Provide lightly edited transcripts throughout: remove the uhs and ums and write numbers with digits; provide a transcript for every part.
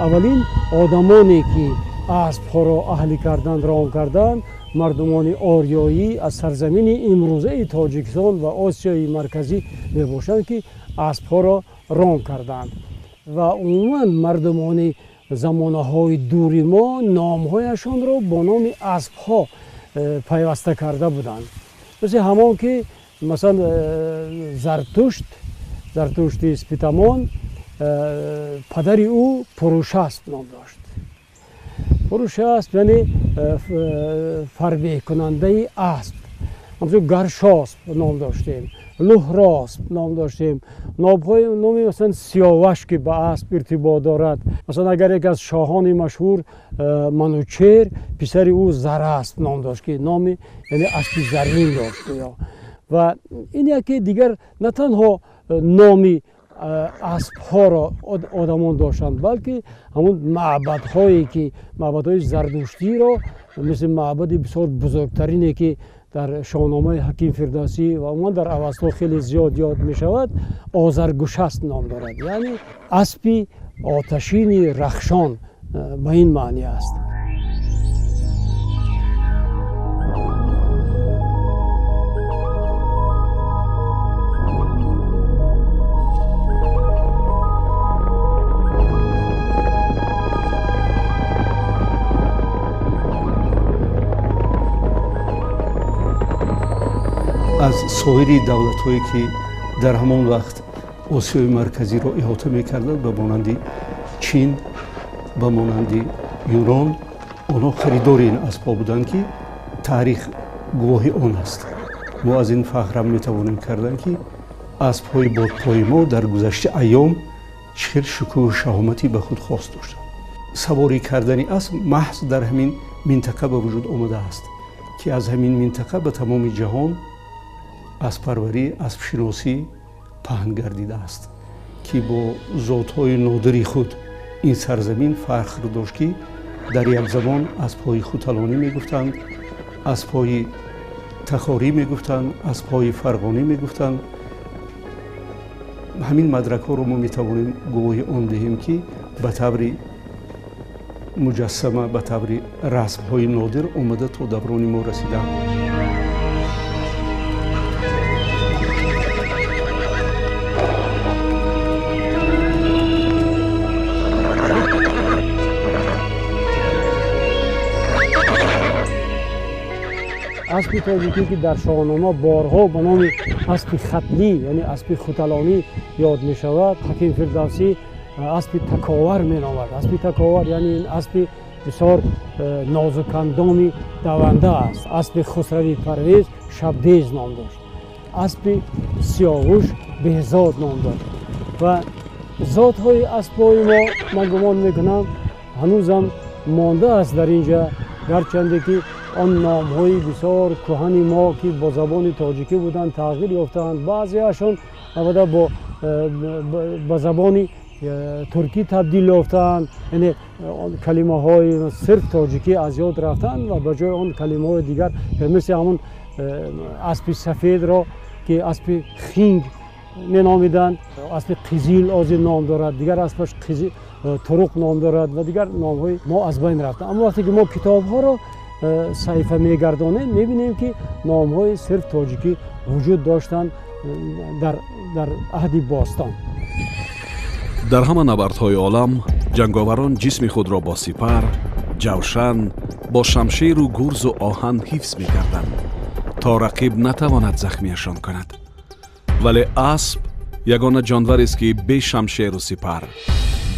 اولین آدمانی که اسب‌ها را اهلی کردند رام کردند مردمان آریایی از سرزمین امروزه تاجیکستان و آسیای مرکزی میباشند که اسب‌ها را رام کردند و عموما مردمان زمانه‌های دوری ما نام‌هایشان را با نام اسب‌ها پیوسته کرده بودند مثل همان که مثلا زرتشت اسپیتمان پدری او پروشست نام داشت پروشست یعنی فربه کننده اسب همچنین گرشاسب نام داشتیم لهراسب نام داشتیم نامی مثلا سیاوش که به اسب ارتباط دارد مثلا اگر یک از شاهان مشهور منوچهر پسر او زراسب نام داشت که نامی یعنی اسب زرین داشت و این یکی دیگر نه تنها نامی اسب‌ها را آدمان داشتند بلکه همون معبدهای زردشتی را مثل معبد بسیار بزرگترینی که در شاهنامه حکیم فردوسی و عموما در اوستا خیلی زیاد یاد می شود آذرگشست نام دارد یعنی اسبی آتشین رخشان به این معنی است. از سایر دولت‌هایی که در همان وقت آسیای مرکزی را احاطه می‌کردند به مانند چین به مانند یونان آنها خریدار این اسب‌ها بودند که تاریخ گواه آن است. ما از این فخر می‌توانیم کردن که اسب‌های بادپای ما در گذشته ایام چقدر شکوه و شهامتی به خود خاص داشتند. سواری کردن اسب محض در همین منطقه به وجود آمده است که از همین منطقه به تمام جهان اسب‌پروری، اسب‌شناسی پهن گردیده است که با ذات‌های نادری خود این سرزمین فخر داشت که در یک زمان اسب‌های خوتلانی می‌گفتند، اسب‌های تخاری می‌گفتند، اسب‌های فرغانی می‌گفتند. همین مدرک‌ها رو ما می‌توانیم گواهی آن دهیم که به طور مجسمه، به طور رسم‌های نادر آمده تا دوران ما رسیده. اسب تاجیکی که در شاهنامه بارها به نام اسب ختلی یعنی اسب خوتلانی یاد می شود حکیم فردوسی اسب تکاور می نامد. اسب تکاور یعنی این اسب بسیار نازک اندامی دونده است. اسب خسروی پرویز شبدیز نام داشت. اسب سیاوش بهزاد نام داشت و ذات‌های اسب‌های ما من گمان میکنم هنوزم مانده است در اینجا گرچنده که آن نام‌های بسیار کهن ما که با زبان تاجیکی بودند تغییر یافتند بعضی‌هاشون البته با زبان ترکی تبدیل یافتند یعنی کلمه‌های صرف تاجیکی از یاد رفتند و به جای آن کلمه‌های دیگر مثل همون اسب سفید را که اسب خنگ نامیدند اسب قزیل از نام دارد دیگر اسبش قزیل طرق نام دارد و دیگر نام‌های ما از بین رفته اما وقتی که ما کتاب‌ها را صحیفه میگردانیم میبینیم که نام‌های صرف تاجیکی وجود داشتند در عهد باستان. در همه نبردهای عالم جنگاوران جسم خود را با سپر، جوشن، با شمشیر و گرز و آهن حفظ می‌کردند تا رقیب نتواند زخمیشان کند. ولی اسب یگانه جانور است که بی شمشیر و سپر،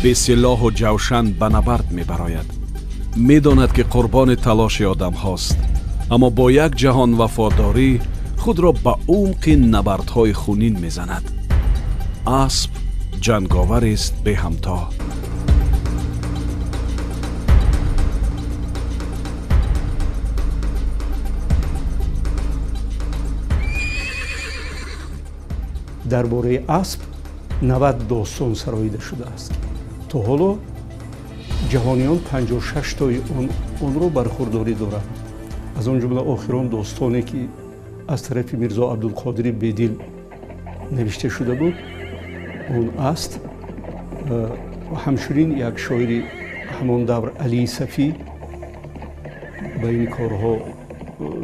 بی سلاح و جوشن به نبرد می‌براید. می‌داند که قربان تلاش آدم هاست اما با یک جهان وفاداری خود را به عمق نبردهای خونین می‌زند. اسب جنگاور است بی همتا. درباره اسب 90 داستان سراییده شده است. تا حالا جهانیان 56 تای آن را برخورداری دارند. از آن جمله آخران داستانی که از طرف میرزا عبدالقادر بیدل نوشته شده بود اون است و همچنین یک شاعر همان دور علی صفی به این کارها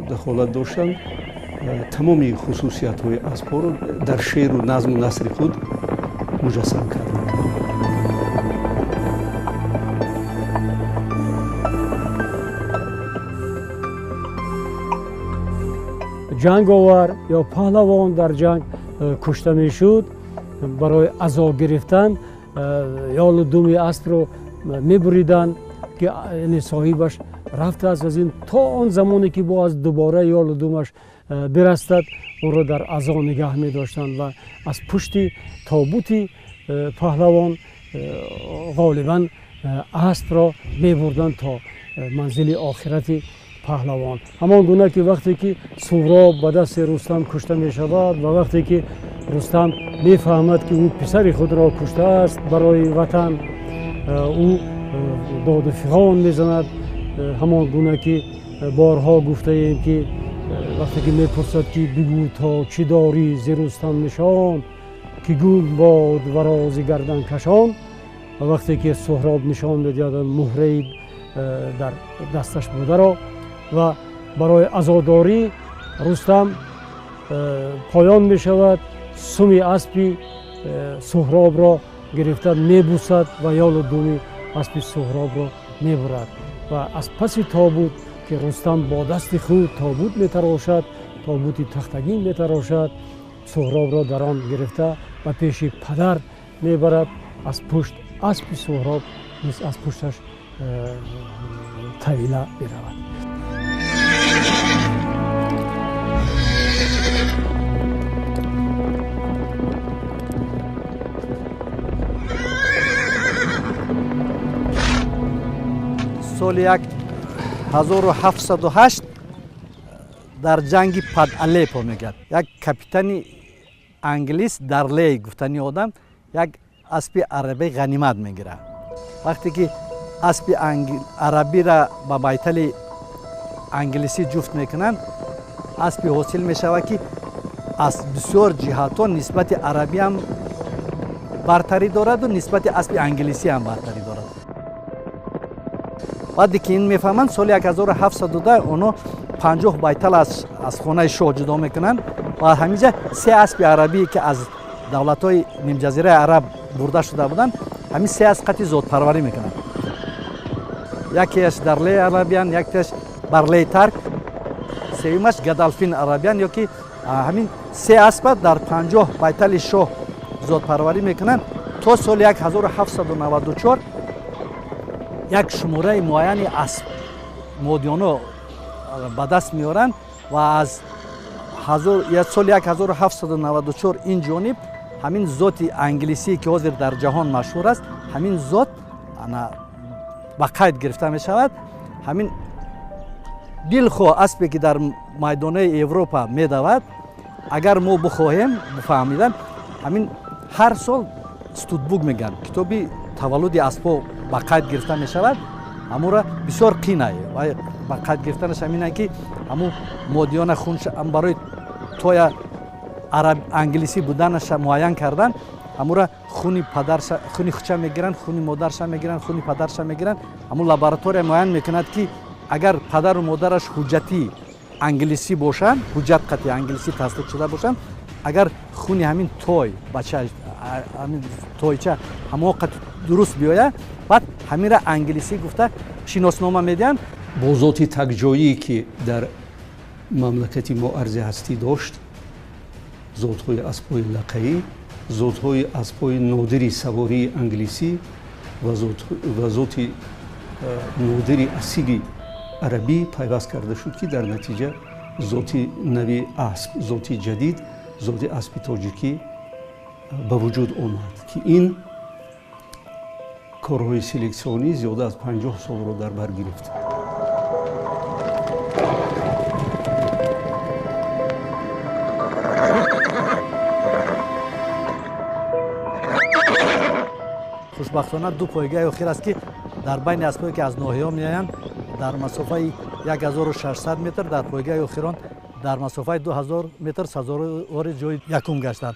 دخالت داشتند. تمامی خصوصیت های اسب‌ها را در شعر و نظم و نثر خود مجسم کردند. جنگاور یا پهلوان در جنگ کشته میشد. برای عزا گرفتن یال دومی اسب رو میبریدن که یعنی صاحبش رفته است از این تا آن زمانی که باز دوباره یال دومش برستد اون رو در عزا نگه می داشتند و از پشت تابوت پهلوان غالبا اسب را می بردند تا منزل آخرت پهلوان. همان گونه که وقتی که سهراب به دست رستم کشته می شود و وقتی که رستم می فهمد که او پسر خود را کشته است برای وطن او داد و فغان می زند. همان گونه که بارها گفته ایم که وقتی که می پرسد که بگو تا چی داری ز رستم نشان که گون باد و راز گردن کشان و وقتی که سهراب نشان می‌دهد مهره در دستش بوده را و برای عزاداری رستم پایان می شود سم اسب سهراب را گرفته می بوسد و یال دومی اسب سهراب را می برد و از پس تابوت که رستم با دست خود تابوت می تراشد، تابوت تختگین می تراشد، سهراب را در آن گرفته و پیش پدر می برد. از پشت اسب سهراب نیز از پشتش طویله می رود. سال 1708 در جنگ پد الیپو میگد یک کاپیتان انگلیس در لی گفتنی آدم یک اسب عربی غنیمت میگیره. وقتی که اسب عربی را با بیتل انگلیسی جفت میکنن اسب حاصل میشود که از بسیار جهات‌ها نسبت عربی هم برتری دارد و نسبت اسب انگلیسی هم برتری دارد. بعدی که این میفهمند سال 1710 اونو 50 بیتل از خانه شاه جدا میکنن و همینجا 3 اسب عربی که از دولت‌های نیم جزیره عرب برده شده بودن همین 3 اسب زود پروری میکنن. یکیش در لی عربیان، یکیش بر لی ترک، سومش گدالفین عربیان یا که همین 3 اسب در 50 بیتل شاه زود پروری میکنن تا سال 1794 یک شماره معینی اسب مادیانو به دست میارن و از سال 1794 این جانب همین ذات انگلیسی که حاضر در جهان مشهور است همین ذات با قید گرفته می شود. همین دلخواه اسبی که در میدان اروپا می دود اگر ما بخواهیم بفهمیدن همین هر سال استودبوک میگن کتابی تولد اسبا با قید گرفته می شود. امو را بسیار قینه و با قید گرفتنش همینه که امو مادیان خونش برای توی عرب انگلیسی بودنش معین کردن امو را خونی پدرش خونی خودش میگیرن، خونی مادرش میگیرن، خونی پدرش میگیرن. امو لابراتوری معین میکند که اگر پدر و مادرش حجتی انگلیسی باشن، حجت قطعی انگلیسی تصدیق شده باشن، اگر خونی همین توی بچه همین تویچه همه وقت درست بیاید بعد همین را انگلیسی گفته شناسنامه میدن. با ذات تکجایی که در مملکت ما ارز هستی داشت، ذات‌های اسب‌های لقایی، ذات‌های اسب‌های نادری سواری انگلیسی و ذات نادری اصیلی عربی پیوست کرده شد که در نتیجه ذات نوی اسب، ذات جدید، ذات اسب تاجیکی به وجود آمد که این کارهای سلکسیونی زیاده از 50 سال را در بر گرفت. خوشبختانه دو پایگاه اخیر است که در بین اسبایی که از ناحیه‌ها میآیند در مسافه 1600 متر در پایگاه اخیران در مسافه 2000 متر سزاوار جای یکم گشتند.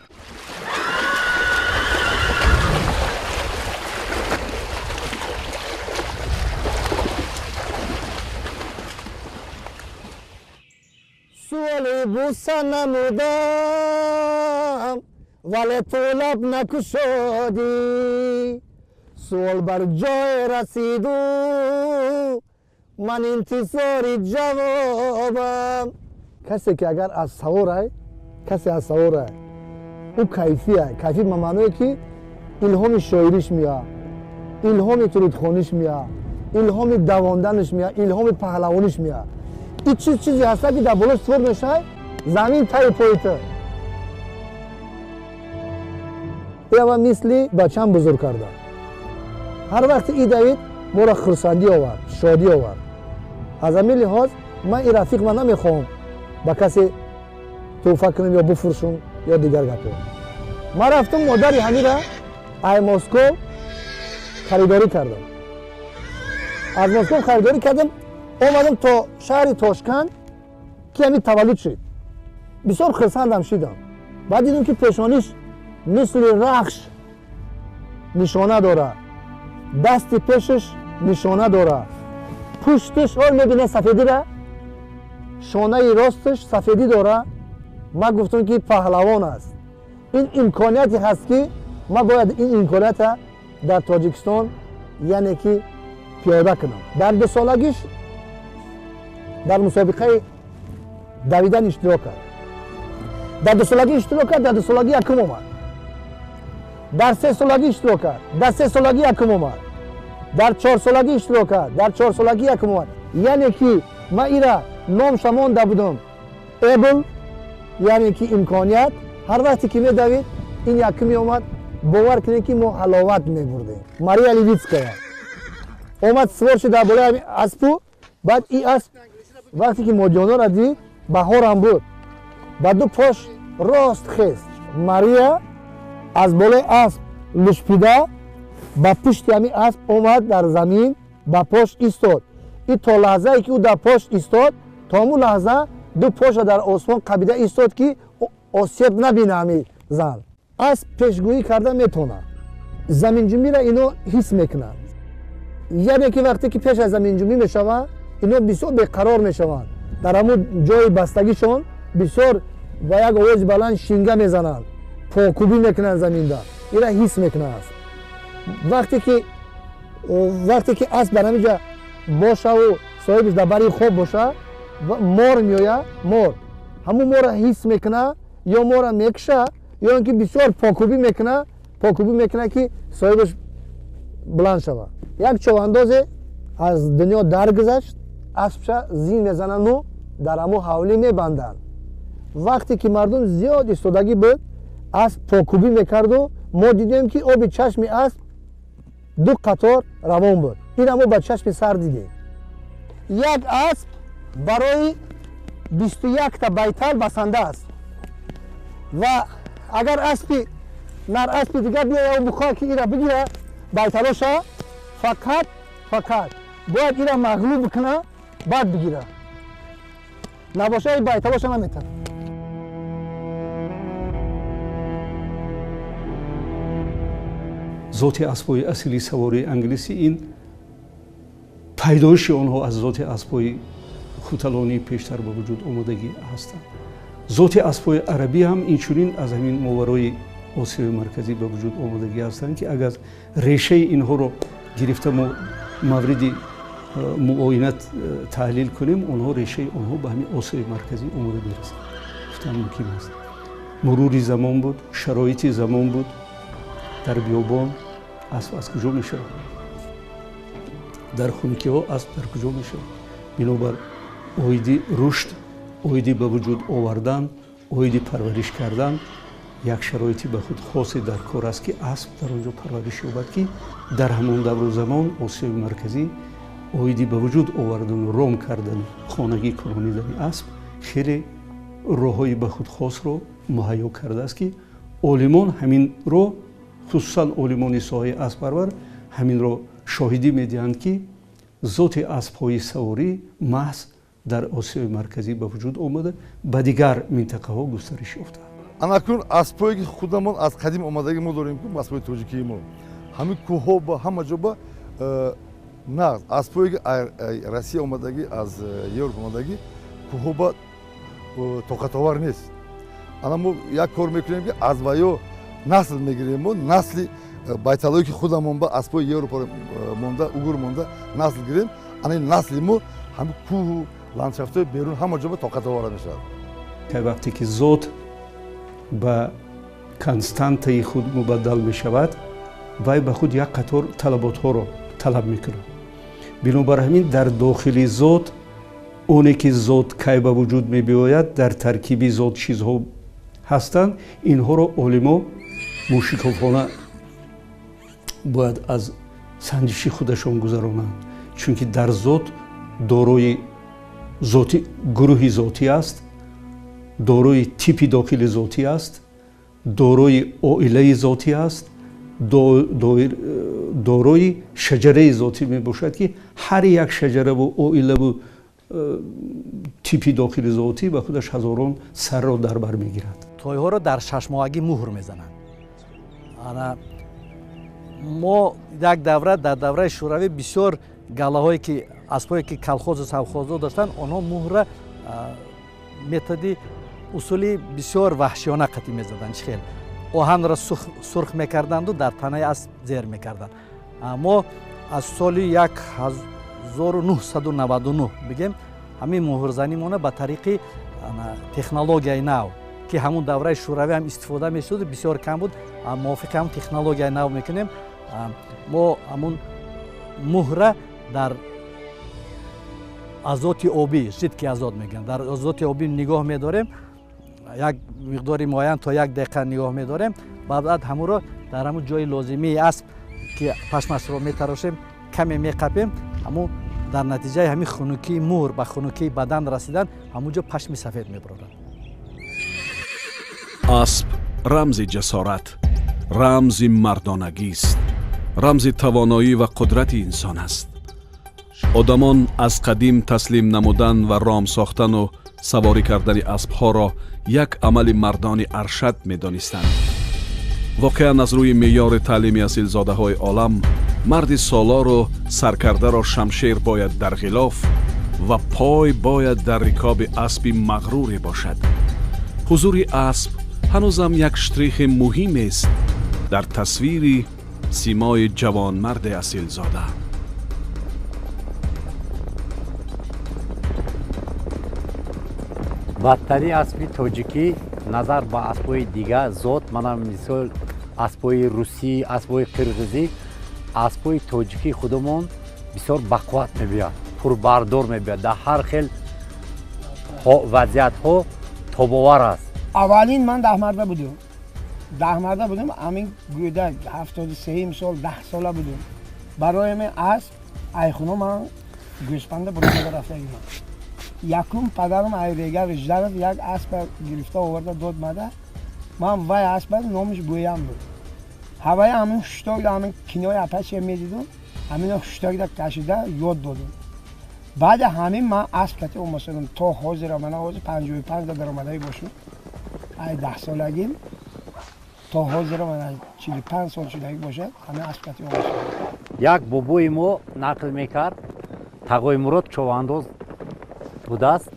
بوسه نمودم ولی تو لب نکشادی سوال بر جای رسید و من انتظار جوابم کسی که اگر از سواره کسی از سواره او کیفیه کیفی معنیه که الهام شاعریش میاد الهام ترودخونیش میاد الهام دواندنش میاد الهام پهلوانیش میاد این چیزی هست که در بالا سور میشه زمین تای پایته یا مثلی بچم بزرگ کرده هر وقت ای دوید ما را خرسندی آورد شادی آورد از همین لحاظ من این رفیق من نمیخوام با کسی توفه کنم یا بفروشم یا دیگر گپا من رفتم مادری همین را ای مسکو خریداری کردم از مسکو خریداری کردم اومدم تا شهر تاشکند که همین تولد شد بسیار خرسندم شدم بعد دیدم که پیشانیش مثل رخش نشانه داره دست پیشش نشانه داره پشتش میبینه سفیدی را شانه راستش سفیدی داره من گفتم که پهلوان است این امکانیتی هست که من باید این امکانیت در تاجیکستان یعنی که پیاده کنم در 2 سالگیش در مسابقه دویدن اشتراک کرد در 2 سالگی اشتراک کرد در 2 سالگی یکم اومد در 3 سالگی اشتراک کرد در 3 سالگی یکم اومد در 4 سالگی اشتراک کرد در 4 سالگی یکم اومد یعنی که من ایرا نام شمانده بودم ایبل یعنی که امکانیت هر وقتی که میدوید این یکمی اومد باور کنید که ما حلاوت میبردیم ماریا لیویتسکایا اومد سوار شد در بالای اسبو بعد این اسب وقتی که مادیانا را دید بهار هم بود بعد 2 پاش راست خیست ماریا از بالای اسب لشپیده با پشت همین اسب اومد در زمین با پاش ایستاد این تا لحظه ای که او در پاش ایستاد تا اون لحظه 2 پاش در آسمان قبیده ایستاد که آسیب نبینه همین زن اسب پیشگویی کرده میتونه زمین جنبی را اینو حس میکنه یعنی که وقتی که پیش از زمین جنبی میشوه اینو بسیار بیقرار میشوند در همون جای بستگیشون بسیار با یک آواز بلند شینگه میزنند پاکوبی میکنن زمین دا این را حس میکنه است وقتی که اسب بر همینجا باشه و صاحبش در بری خوب باشه مار میویه مار همون مار را حس میکنه یا مار را میکشه یا اینکه بسیار پاکوبی میکنه که صاحبش بلند شود یک چوانداز از دنیا درگذشت اسبش زین میزنن و در همون حولی میبندن وقتی که مردم زیاد ایستادگی بود اسب پاکوبی میکرد و ما دیدیم که آب چشم اسب 2 قطار روان بود این همون با چشم سر دیدیم یک اسب برای 21 تا بیتل بسنده است و اگر اسبی نر اسبی دیگر بیاید و بخواه که این را بگیره بیتلاشا فقط باید این را مغلوب کنه بعد بگیره نباشه این بیتلاشا نمیتونه ذات اسبای اصلی سواری انگلیسی این پیدایش آنها از ذات اسبای خوتلانی پیشتر به وجود آمدگی هستند. ذات اسبای عربی هم اینچنین از همین ماورای آسیای مرکزی به وجود آمدگی هستند که اگر ریشه اینها رو گرفته ما مورد معاینت تحلیل کنیم آنها ریشه آنها به همین آسیای مرکزی آمده میرسند. گفتن ممکن است. مرور زمان بود، شرایط زمان بود. در بیابان اسب از کجا میشه؟ در خونکی ها اسب در کجا میشه؟ بنابر اویدی رشد، اویدی به وجود آوردن، اویدی پرورش کردن یک شرایطی به خود خاصی در کار است که اسب در اونجا پرورش یابد که در همان دور زمان آسیای مرکزی اویدی به وجود آوردن و رام کردن خانگی کنانیدن اسب خیلی راههای به خود خاص رو مهیا کرده است که عالمان همین رو خصوصا علمان ساحه اسب پرور همین رو شاهدی میدهند که ذات اسب‌های سواری محض در آسیای مرکزی به وجود آمده به دیگر منطقه ها گسترش یافته. اکنون اسب‌هایی که خودمان از قدیم آمدگی ما داریم که اسب‌های تاجیکی ما همین کوه‌ها با همه جا با نه اسب‌هایی که روسیه آمدگی از یوروپ آمدگی کوه‌ها با тоқатовар нест. ана мо як кор мекунем ки аз ваё насл мегирем. мо насли байталое ки худамон ба аспои европа монда угур монда насл гирем. ана насли мо ҳами кӯҳу ландшафтои берун ҳама ҷо ба тоқатовара мешавад. که وقتی که ذات به کنستانتای خود مبدل می شود وی به خود یک قطار طلبات ها را طلب می کند. بنابر همین در داخل ذات اونی که ذات کی به وجود می بیاید در ترکیب ذات چیزها هستند اینها را علما موشکافانه باید از سنجشی خودشان گذرانند چون که در ذات دارای ذاتی گروهی ذاتی است داروی تیپی داخل ذاتی است داروی عائله ذاتی است داروی شجره ذاتی می باشد که هر یک شجره و عائله و تیپی داخل ذاتی به خودش هزاران سر را در بر می گیرد. توی‌ها را در 6 ماهگی مهر میزنند. ما یک دوره در دوره شوروی بسیار галаҳое ки аспое ки калхозу савхозо доштанд онҳо муҳра методи усули бисёр ваҳшиёна қатӣ мезаданд. чӣ хел оҳанро сурх мекарданду дар танаи асп зер мекарданд. мо аз соли 1999 бигем ҳамин муҳрзанимона ба тариқи технологияи нав ки ҳамун давраи шӯравӣ ҳам истифода мешуд бисёр кам буд мувофиқи ҳамун технологияи нав мекунем. мо ҳамун муҳра дар азоти обӣ жидки азот мегӯянд дар азоти обӣ нигоҳ медорем як миқдори муайян то 1 дақиқа нигоҳ медорем баъд ҳамуро дар ҳамун ҷои лозимии асп ки пашмашро метарошем каме меқапем ҳамун дар натиҷаи ҳамин хунукии муҳр ба хунукии бадан расидан ҳамунҷо пашми сафед мебарорад. اسب رمز جسارت، رمز مردانگی است، رمز توانایی و قدرت انسان است. آدمان از قدیم تسلیم نمودن و رام ساختن و سواری کردن اسبها را یک عمل مردان ارشد می دانستند. واقعا از روی معیار تعلیم اصیلزاده های عالم مرد سالار و سرکرده را شمشیر باید در غلاف و پای باید در رکاب اسبی مغروری باشد. حضور اسب هنوزم یک شتریخ مهم است در تصویر سیمای جوانمرد اصیلزاده. بدتری اسبی توجیکی نظر با اسبای دیگه زود منم مثال اسبای روسی، اسبای قرغیزی، اسبای توجیکی خودمون بسیار بقوت میبیاد، پرباردار میبیاد، در هر خیل وضعیت ها تاباور است. اولین من 10 مرده بودم همین گوده 73 سال 10 ساله بودم. برای من اسب ایخونو من گوسفند برنده رفته اینا. یکم پدرم ایریگر اجدر یک اسب گرفته آورده داد مده. من وای اسب نامش بویم بود. هوای همین شتاگ همین کنای اپچه میدیدم. همین شتاگ را کشیده یاد دادم. بعد همین من اسب کتی اومدم تا حاضر من حاضر 55 درآمدی باشم. ای 10 سالگیم تا حاضر من 45 سال شدگی باشد همین اسب کتی اومدم. یک بابوی ما نقل میکرد تقوی مراد چوانداز بوده است.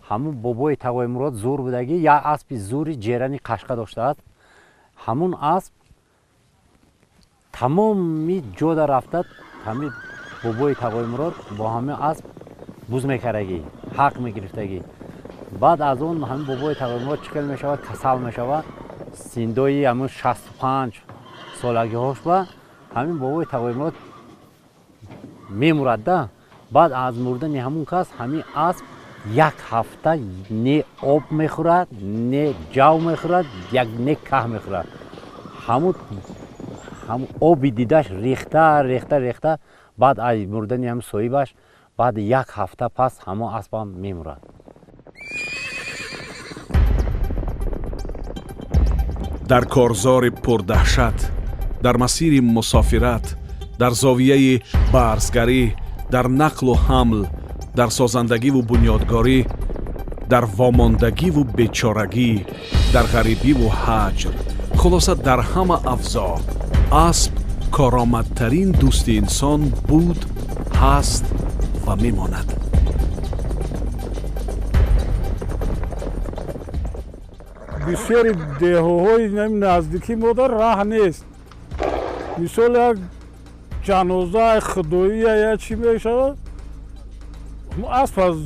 همون بابوی تقوی مراد زور بودگی یا اسب زوری جیرانی قشقه داشته است. همون اسب تمامی جا در رفتد همین بابوی تقوی مراد با همین اسب بوز میکردگی حق میگرفتگی. بعد از اون همین بابوی تقوی مراد چکل میشود کسل میشود سیندوی همون 65 سالگی هاش و همین بابوی تقوی مراد میمورد ده. بعد از مردن همون کس همین اسب یک هفته نه آب میخورد نه جو میخورد یک نه که میخورد. همون آبی دیدش ریخته بعد از مردن هم صاحبش بعد یک هفته پس همون اسب هم میمورد. در کارزار پردهشت، در مسیر مسافرت، در زاویه برزگری، در نقل و حمل، در سازندگی و بنیادگاری، در واماندگی و بیچارگی، در غریبی و هجر، خلاصه در همه افضا اسب کارآمدترین دوست انسان بود، هست و میماند. бисёри деҳоҳои наздикӣ мо дар раҳ нест. мисол як ҷанозаи худоия я чӣ мешавад, асп аз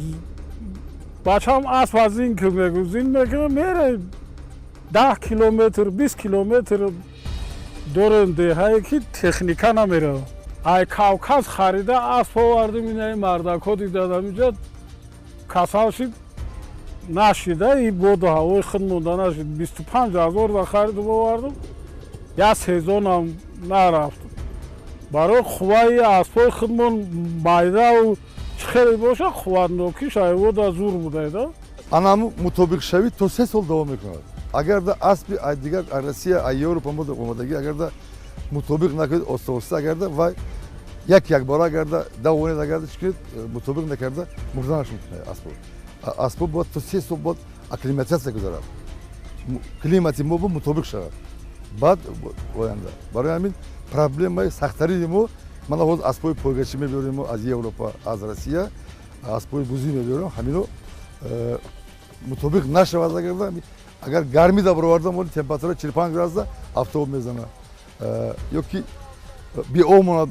бачаам асп аз ин ки мегузин мекунад мере 10 километр 20 километр дорем деҳае ки техника намеравад. ай Кавказ харида асп овардим, инаи мардакҳо дидадам инҷа касалши нашида и боду ҳавои худ монда нашид. 25 000 да харидам овардам, як сезонам нарафт. барои қувваи аспои худмон майдаву чӣ хеле боша қувватнокӣ шаҳивода зур будайда. анаму мутобиқ шавӣ то 3 сол давом мекунад. агарда аспи ай дигар ай Россия ай Европа омадагӣ агарда мутобиқ накунед оста агарда вай як бора агарда давонед агарда чӣ кунед мутобиқ накарда мурданаш мекунад аспо. аспо бояд то 3 сол бояд акклиматизация гузарад. климати мо бо мутобиқ шавад. баъд оянда барои ҳамин проблемаи сахтарини мо мана ҳозир аспои пойгачӣ мебиёрем мо аз Европа аз Россия аспои бузӣ мебиёрем ҳамино мутобиқ нашавад агарда агар гармӣ да бароварда моли температура 45 градуса автобус мезанад ёки беомонад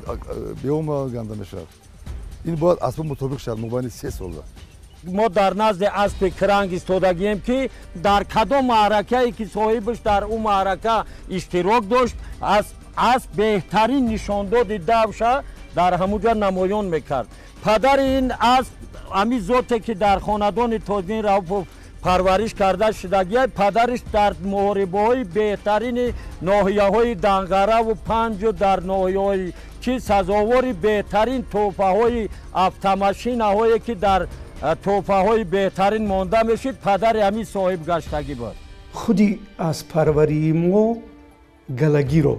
ганда мешавад. ин бояд аспо мутобиқ шавад мобайни 3 солда. мо дар назди аспи кранг истодагием ки дар кадом маъракае ки соҳибаш дар ӯ маърака иштирок дошт асп беҳтарин нишондоди давша дар ҳамуҷа намоён мекард. падари ин асп ҳамин зоте ки дар хонадони тоҷдин равфов парвариш карда шудагия, падариш дар муҳорибаҳои беҳтарини ноҳияҳои Дангараву Панҷу дар ноҳияҳои ки сазовори беҳтарин тоҳфаҳои автомашинаҳое ки дар тоҳфаҳои беҳтарин монда мешид, падари ҳамин соҳиб гаштагӣ буд. худи аспарварии мо галагиро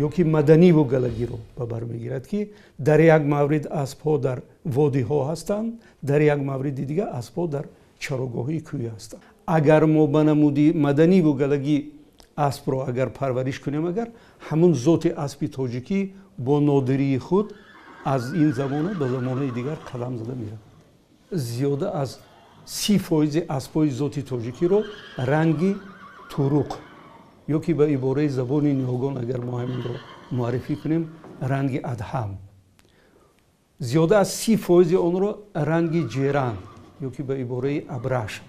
ёки маданиву галагиро ба бар мегирад ки дар як маврид аспҳо дар водиҳо ҳастанд, дар як мавриди дигар аспҳо дар чарогоҳии кӯӣ ҳастанд. агар мо ба намуди маданиву галагӣ аспро агар парвариш кунем, агар ҳамун зоти аспи тоҷикӣ бо нодирии худ аз ин замона ба замонаи дигар қадам зада меравад. зиёда аз 30% аспои зоти тоҷикиро ранги туруқ ёки ба ибораи забони ниҳогон агар мо ҳаминро муаррифӣ кунем ранги адҳам, зиёда аз 30% онро ранги ҷеран ёки ба ибораи абраш,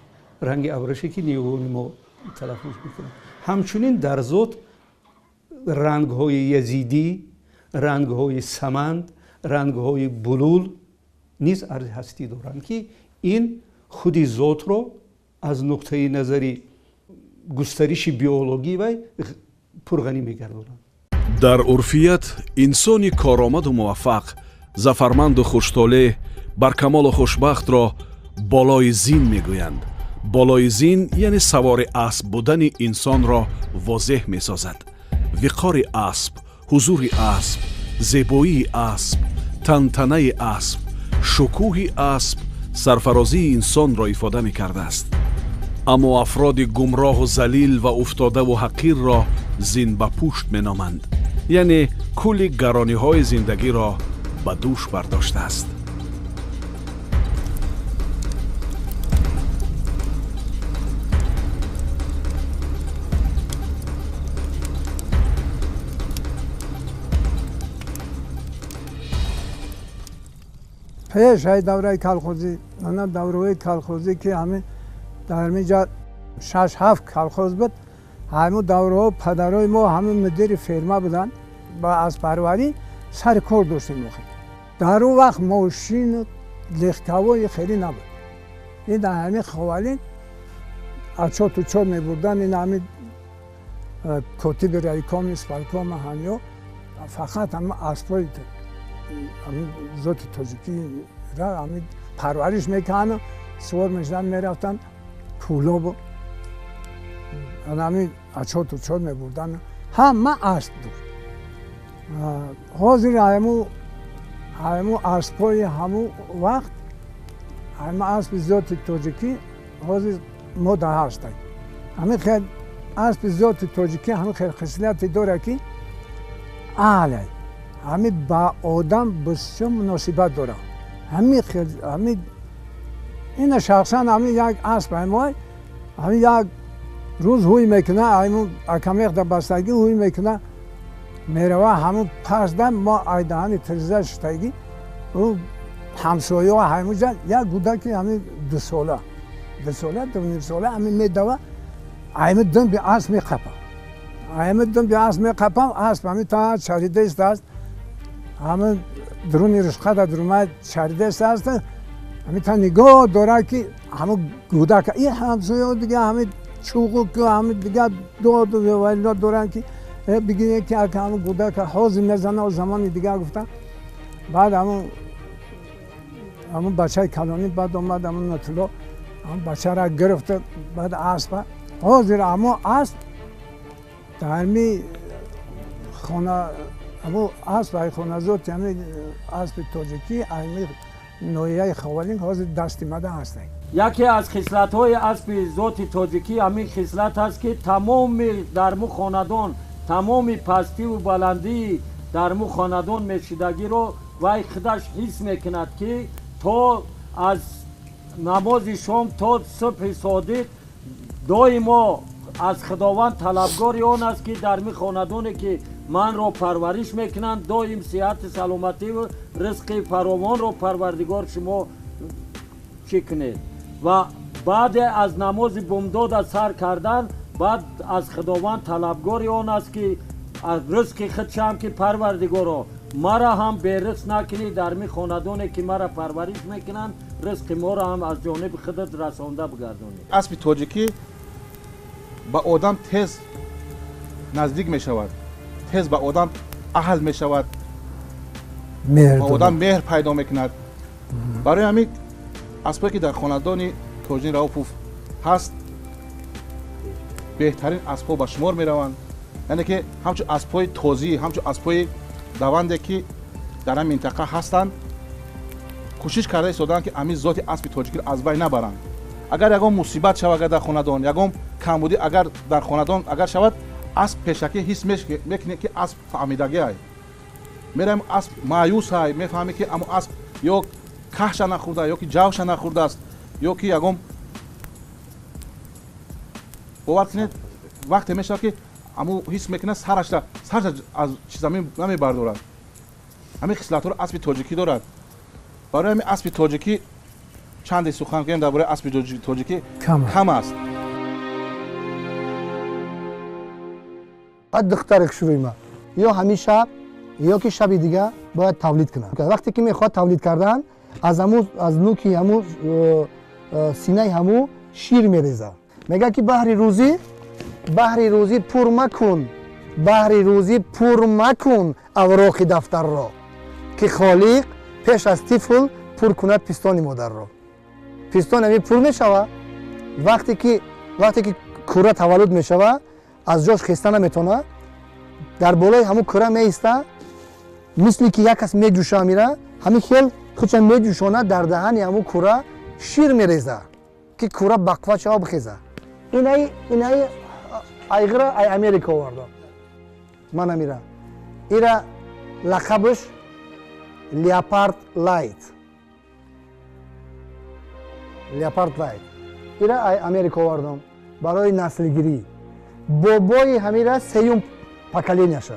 ранги абраше ки ниҳогони мо талаффуз мекунанд. ҳамчунин дар зот рангҳои язидӣ, рангҳои саманд, рангҳои булул низ арзи ҳастӣ доранд ки ин худи зотро аз нуқтаи назари густариши биологӣ вай пурғанӣ мегардонанд. дар урфият инсони коромаду муваффақ, зафарманду хуштоле, баркамолу хушбахтро болои зин мегӯянд. болои зин яъне савори асп будани инсонро возеҳ месозад. виқори асп, ҳузури асп, зебоии асп, тантанаи асп, шукӯҳи асп сарфарозии инсонро ифода мекардааст. аммо афроди гумроҳу залил ва уфтодаву ҳақирро зинбапушт меноманд, яъне кулли гарониҳои зиндагиро ба дӯш бардоштааст. пеш ҳай давраи калхозӣ, мана давраҳои калхозӣ ки ҳамин дар миҷа 6-7 калхоз буд, ҳамин давраҳо падарои мо ҳамин мудири ферма буданд, ба аспарварӣ сари кор доштем охир. дар он вақт мошину лехтавои хеле набуд. ин дар ҳамин ховалин ачоту чот мебурдан, ин ҳамин котиби райком испаркома ҳамё фақат ҳамин аспои зоти тоҷикиро ҳамин парвариш мекардан, свор мешудан, мерафтанд кӯлобу ҳамин ачоту чот мебурдан, ҳама асп дошт. ҳозир ҳамун аспои ҳамун вақт, ҳама аспи зоти тоҷикӣ ҳозир мода ҳастанд. ҳамин хел аспи зоти тоҷикӣ ҳамин хел хислати дорад ки аҳлай ҳамин ба одам бисёр муносибат дорад. ҳамин ина шахсан ҳамин як асп ҳамой ҳамин як روز هوی میکنه ایمون اکمیق در بستگی هوی میکنه میروه همون پس دم ما ایدهانی تریزه شتگی او همسایه و همونجا یک گودکی همین 2 ساله 2 نیم ساله همین میدوه ایمون دم به اسب میقپه ایمون دم به اسب میقپم اسب همین تا چریده است همین درونی رشقه در درونی چریده است همین تا نگاه داره که همون گودک این همسایه دیگه همین چوغو که همین دیگه داد و ویلا دارن که بگیره که همون گودک حاضر میزنه و زمانی دیگه گفتن بعد همون بچه کلانی بعد اومد همون نطلو همون بچه را گرفته بعد اسب حاضر اما اسب درمی خانه همون اسب خانه زود همین اسب تاجیکی همین نوعیه خوالین حاضر دستی مده هستن. یکی از خصلت‌های اسب ذات تاجیکی همین خصلت است که تمام در مو خاندان تمام پستی و بلندی در مو خاندان میشیدگی رو وای خودش حس میکند که تا از نماز شام تا صبح صادق دائما از خداوند طلبگار آن است که در می خاندانی که من را پرورش میکنند دائم صحت سلامتی و رزق فراوان را پروردگار شما چکنید و بعد از نماز بامداد سر کردن بعد از خداوند طلبگار آن است که از رزق خودش هم که پروردگارا مرا هم به رزق نکنی در می خاندانی که مرا پرورش میکنند رزق ما را هم از جانب خودت رسانده بگردانی. اسب تاجیکی با آدم تیز نزدیک می شود، تیز با آدم اهل می شود، با آدم مهر پیدا میکند. برای همین اسبایی که در خاندان تاجین راوپوف هست بهترین اسب‌ها به شمار می روند. یعنی که همچون اسب‌های تازی، همچون اسب‌های دونده که در این منطقه هستند کوشش کرده ایستادند که همین ذات اسب تاجیکی را از بین نبرند. اگر یگام مصیبت شود در خاندان، یگام کمبودی اگر در خاندان اگر شود اسب پیشکی حس میکنه که اسب فهمیدگی است. میرم اسب مایوس است، میفهمه که اما اسب یا کهش نخورده یا که جوش نخورده است یا که یگام باور کنید وقتی میشه که اما حس میکنه سرش از چیزا نمیبردارد. همین خصلت‌ها رو اسب تاجیکی دارد. برای همین اسب تاجیکی چند سخن کنیم درباره اسب تاجیکی کم است. بعد دختر شروع ما یا همیشه یا که شب دیگه باید تولید کنه. وقتی که میخواد تولید کردن از نوکی همو سینه همو شیر میریزه. میگه که بهر روزی پر مکن، بهر روزی پر مکن اوراق دفتر را که خالق پیش از طفل پر کند پستان مادر را. پستان همی پر میشوه وقتی که کوره تولد میشوه از جاش خسته نمیتونه در بالای همون کوره میسته مثل که یک کس میجوشه میره همین خیل خودش میجوشانه در دهن همون کوره شیر میریزه که کوره بقوه شوه بخیزه. اینای ایغره ای امریکا ورده من نمیره. ایره لقبش لیاپارد لایت ایره ای امریکا وردم برای نسلگیری. بابای همیره سیوم پکلینیشه.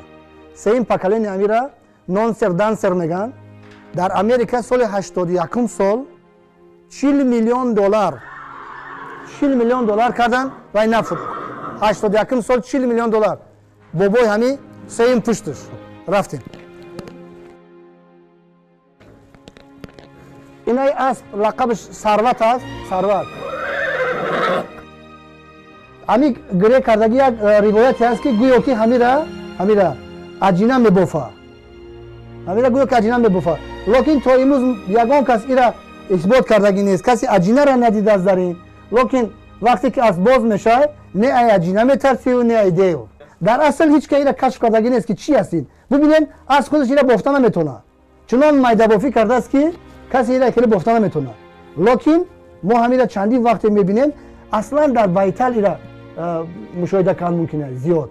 سیوم پکلینی همیره نانسر دانسر میگن. در امریکا سال 81 سال 40 میلیون دلار کردن و این نفت 81 سال 40 میلیون دلار بابای همی سیوم پشتش رفتیم. اینای اسب لقبش ثروت است. ثروت امی گره کردگی یک روایتی است که گویا که همیره عجینه میبافه. همیره گویا که عجینه میبافه. لیکن تا امروز یگان کس ایره اثبات کردگی نیست. کسی عجینه را ندیده از در این. لیکن وقتی که از باز میشه نه ای عجینه میترسی و نه ای دیو. در اصل هیچ که ایره کشف کردگی نیست که چی هستین. ببینین از خودش ایره بافته نمیتونه. چنان میده بافی کرده است که کسی ایره خیلی بافته نمیتونه. لیکن ما همیره چندین وقت میبینیم اصلا در بیتل ایره مشاهده کردن ممکنه زیاد.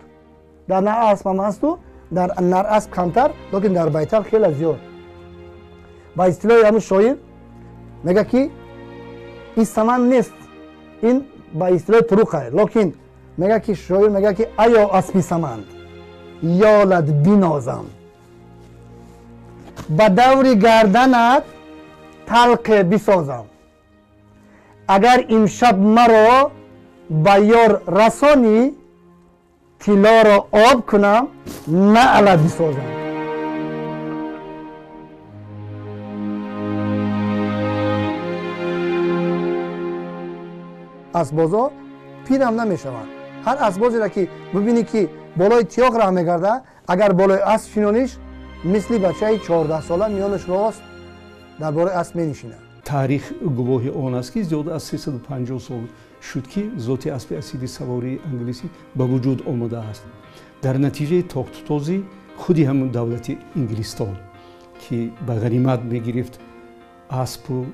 در نر اسب هم هست و در نر اسب کمتر لیکن در بیتل خیلی زیاد. با اصطلاح همون شاعر میگه که این سمن نیست، این با اصطلاح طرق است، لیکن میگه که شاعر میگه که ایا اسبی سمند یالت بینازم به دور گردنت تلق بسازم اگر امشب مرا به یار رسانی طلا را آب کنم نعل بسازم. اسبازا پیرم نمیشوند. هر اسبازی را که ببینی که بالای تیاق راه میگرده اگر بالای اسب شینونیش مثل بچه 14 ساله میانش راست درباره اسب مینشینه. تاریخ گواهی آن است که زیاده از 350 سال شد که ذات اسب اصیل سواری انگلیسی به وجود آمده است. در نتیجه تاخت تازی خودی همون دولت انگلستان که به غنیمت میگرفت اسب و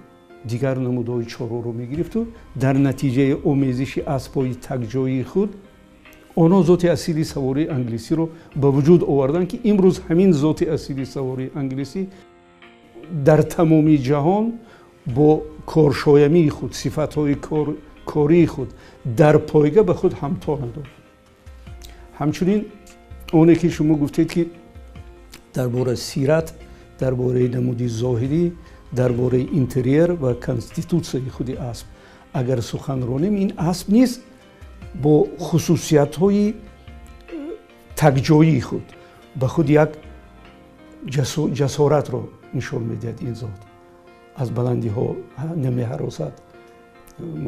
دیگر نمودهای چارو رو میگرفت و در نتیجه آمیزش اسبای تکجایی خود آنها ذات اصیل سواری انگلیسی رو به وجود آوردن که امروز همین ذات اصیل سواری انگلیسی در تمامی جهان با کارشایمی خود صفتهای کاری خود در پایگاه به خود همتاند. همچنین اونه که شما گفتید که درباره سیرت، درباره نمودی ظاهری، درباره اینتریر و کانستیتوسیون خود اسب اگر سخن رانیم این اسب نیست با خصوصیت‌های تکجایی خود به خود یک جسارت را نشان میدهد. این ذات از بلندی ها نمی هراسد،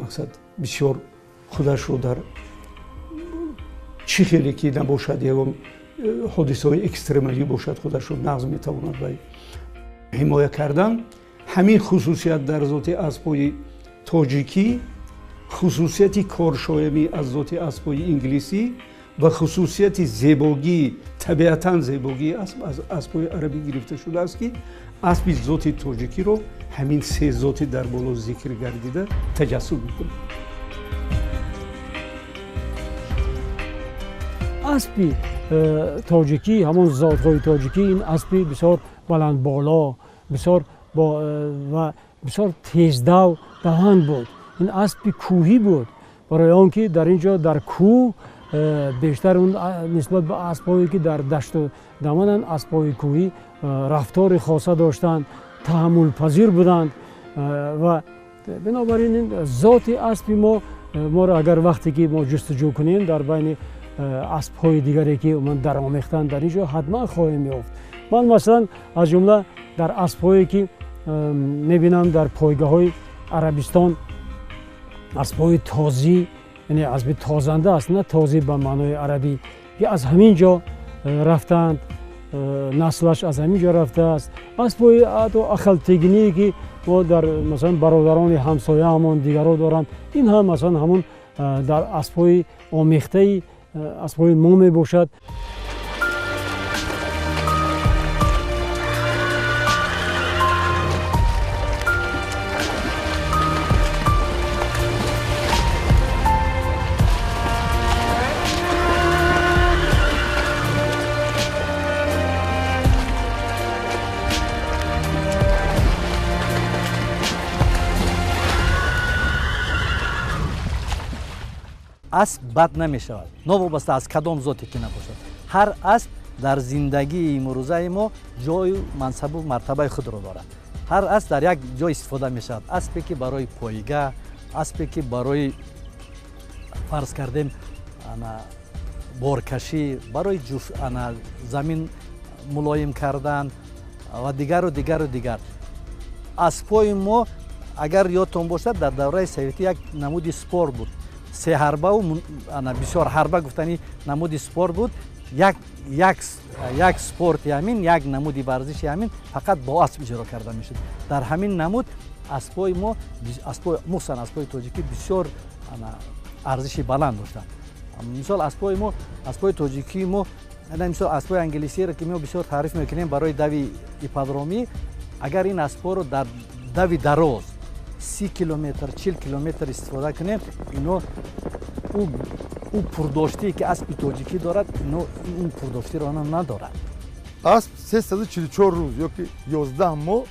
مقصد بسیار خودش رو در چی خیلی که نباشد یکم حادثه های اکستریمالی باشد خودش رو نقض میتواند به حمایه کردن. همین خصوصیت در ذات اسبای تاجیکی، خصوصیت کارشایمی از ذات اسبای انگلیسی و خصوصیت زیبایی، طبیعتاً زیبایی اسب از اسبای عربی گرفته شده است که اسب ذات تاجیکی رو همین سه ذات در بالا ذکر گردیده تجسد میکنه. اسبی تاجیکی همون ذات‌های تاجیکی این اسبی بسیار بلند بالا بسیار و بسیار تیزدو دوان بود. این اسبی کوهی بود برای آنکه در اینجا در کوه بیشتر اون نسبت به اسبایی که در دشت و دمنن اسبای کوهی رفتار خاصه داشتند، تحمل پذیر بودند و بنابراین این ذات اسبی ما را اگر وقتی که ما جستجو کنیم در بین اسب‌های دیگری که من در آمیختن در اینجا حتما خواهیم یافت. من مثلا از جمله در اسب‌هایی که می‌بینم در پایگاه‌های عربستان اسب‌های تازی، یعنی اسب تازنده است، نه تازی به معنای عربی، که از همین جا رفتند، نسلش از همین جا رفته است. اسب‌های اخلتگینی که ما در مثلا برادران همسایه همون دیگران دارند، این هم مثلا همون در اسب‌های آمیخته اسب‌های ما میباشد. اسب بد نمی شود، نوابسته از کدام ذاتی که نباشد. هر اسب در زندگی امروزه ما جای منصب و مرتبه خود را دارد. هر اسب در یک جای استفاده می شود. اسبی که برای پایگاه، اسبی که برای فرض کردیم بارکشی، برای زمین ملایم کردن و دیگر و دیگر و دیگر. اسبای ما اگر یادتون باشد در دوره سویتی یک نمود سپورت بود. سه حربه و بسیار حربه گفتنی نمود سپورت بود. یک سپورت همین، یک نمودی ورزش همین فقط با اسب اجرا کرده میشد. در همین نمود اسبای ما، مخصوصا اسبای تاجیکی بسیار ارزش بلند داشتند. مثال اسبای ما، اسبای تاجیکی ما، مثال اسبای انگلیسی را که ما بسیار تعریف میکنیم برای دوی ایپادرومی، اگر این اسبا رو در دوی دراز 30 کیلومتر 40 کیلومتر استفاده کنیم، اینو او پرداشتی که اسب تاجیکی دارد این پرداشتی رو آنها ندارد. اسب 344 روز یا که 11 ماه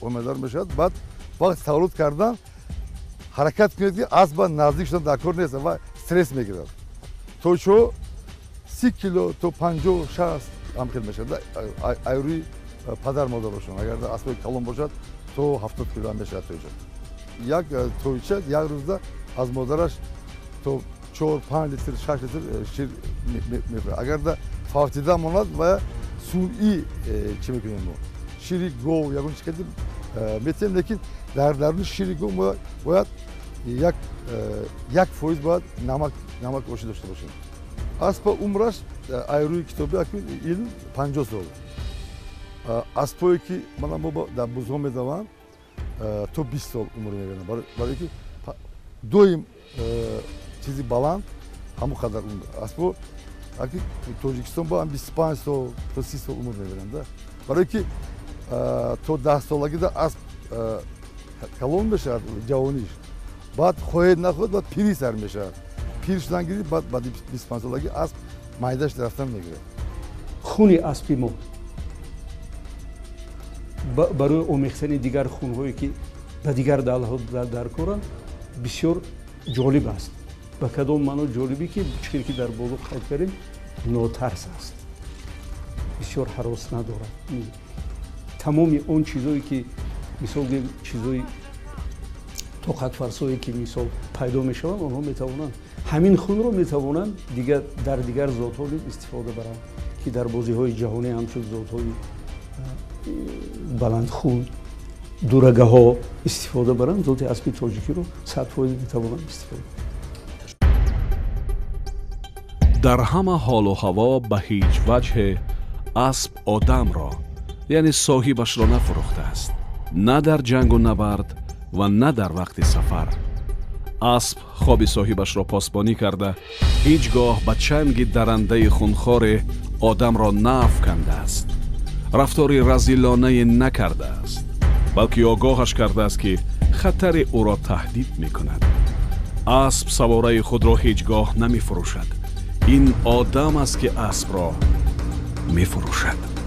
عمردار میشد. بعد وقت تولد کردن حرکت کنید که اسب نزدیک شدن در کار نیست و стресс мегирад. То чо 30 кило то 50-60 ам хел мешад. Айруи падар модарошон агар аспои калон бошад то 70 кило мешад тоҷа. Як тоҷа як рӯзда аз модараш то 4-5 литр 6 литр шир мефурад. Агар да фавтида монад ва сунъӣ чӣ мекунем мо шири гов ягон чӣ кардем метем, лекин дар даруни шири гов бояд 1% бояд намак оши дошта бошем. Аспа умраш айруи китоби илм 50 сол. Аспое ки мана мо дар бузҳо медаванд то 20 сол умр мебаранд, барое ки доим чизи баланд ҳамон қадар умр. Аспо аки Тоҷикистон бо 25 сол то 30 сол умр мебаранд, барое ки то 10 солагида асп калон мешавад ҷавониш, баъд хоҳед нахоҳед баъд пирӣ сар мешавад. Пир шудан гирӣ баъд 25 солаги асп майдаш рафтан мегирад. хуни аспи мо барои омехтани дигар хунҳое ки ба дигар давлатҳо дар коранд бисёр ҷолиб аст. ба кадом маъно ҷолибӣ ки чизе ки дар боло қайд кардем нотарс аст, бисёр ҳарос надорад. тамоми он чизое ки мисол чизои тоқатфарсое ки мисол пайдо мешаванд, онҳо метавонанд ҳамин хунро метавонанд дар дигар зотҳо истифода баранд ки дар бозиҳои ҷаҳонӣ ҳамчун зотҳои баландхун дурагаҳо истифода баранд, зоти аспи тоҷикиро 100% метавонанд истифода баранд. дар ҳама ҳолу ҳаво ба ҳеҷ ваҷҳе асп одамро яъне соҳибашро нафурӯхтааст, на дар ҷангу набард ва на дар вақти сафар. асп хоби соҳибашро посбонӣ карда ҳеҷ гоҳ ба чанги дарандаи хунхоре одамро наафкандааст, рафтори разилонае накардааст, балки огоҳаш кардааст ки хатаре ӯро таҳдид мекунад. асп савораи худро ҳеҷ гоҳ намефурӯшад. ин одам аст ки аспро мефурӯшад.